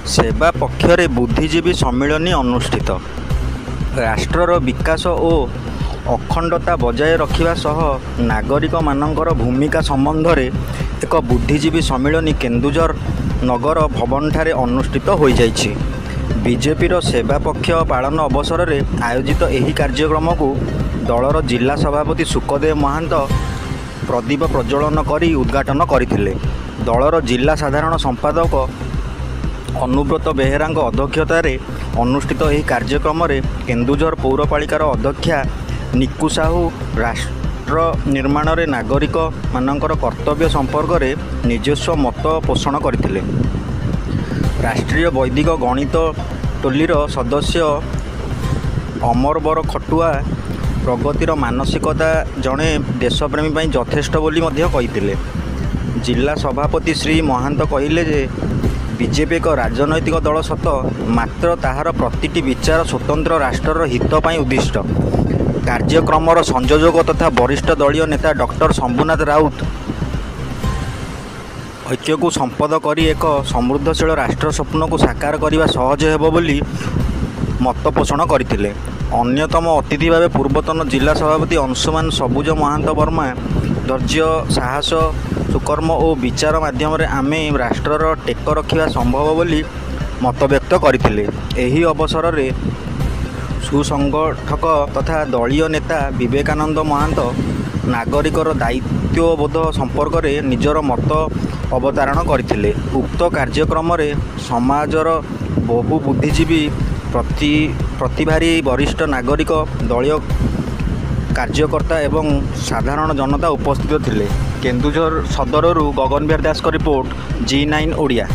सेवा पक्षरे बुद्धिजीवी सम्मिलनी अनुष्ठित। राष्ट्रर विकास और अखंडता बजाय रखा सह नागरिक मानकर भूमिका संबंध में एक बुद्धिजीवी सम्मिलनी केन्दुझर नगर भवन ठारे अनुष्ठित हो जाइछि। बीजेपीर सेवा पक्ष पालन अवसर में आयोजित यह कार्यक्रम को दलर जिला सभापति सुखदेव महांत प्रदीप प्रज्वलन करी उद्घाटन करथिले। दलर जिला साधारण संपादक अनुव्रत बेहेरा अध्यक्षतार अनुष्ठित यह कार्यक्रम में केन्दुझर पौरपालिकार अध्यक्षा निकु साहू राष्ट्र निर्माण में नागरिक मानकर कर्तव्य संपर्क में निजस्व मत पोषण करथिले। राष्ट्रीय वैदिक गणित टोलीर सदस्य अमरबर खटुआ प्रगतिर मानसिकता जड़े देशप्रेमी पर यथेष्ट बोली कही। जिला सभापति श्री महांत कहले जे बीजेपी एक राजनैतिक दल सत, मात्र ताहार प्रतिटी विचार स्वतंत्र राष्ट्रर हित पाई उद्दिष्ट। कार्यक्रमर संयोजक तथा वरिष्ठ दलीय नेता डॉक्टर शंभुनाथ राउत ऐक्य को संपद करी एक समृद्धशील राष्ट्र स्वप्न को साकार करने सहज हेब बोली मत पोषण करथिले। अन्यतम अतिथि भाव पूर्वतन जिला सभापति अंशुमान सबुज महांत वर्मा धैर्य साहस सुकर्म और विचार माध्यम आमे राष्ट्रर टेक रखा संभव बोली मत व्यक्त करथिले। एही अवसर में सुसंगठक तथा दलीय नेता विवेकानंद महांत नागरिकर दायित्वबोध संपर्क में निजर मत अवतारण करथिले। उक्त कार्यक्रम में समाजर बहु बुद्धिजीवी प्रतिभारी वरिष्ठ नागरिक दलीय कार्यकर्ता एवं साधारण जनता उपस्थित थिले। केन्दुझर सदररू गगन बिहार दास रिपोर्ट G9 ओडिया।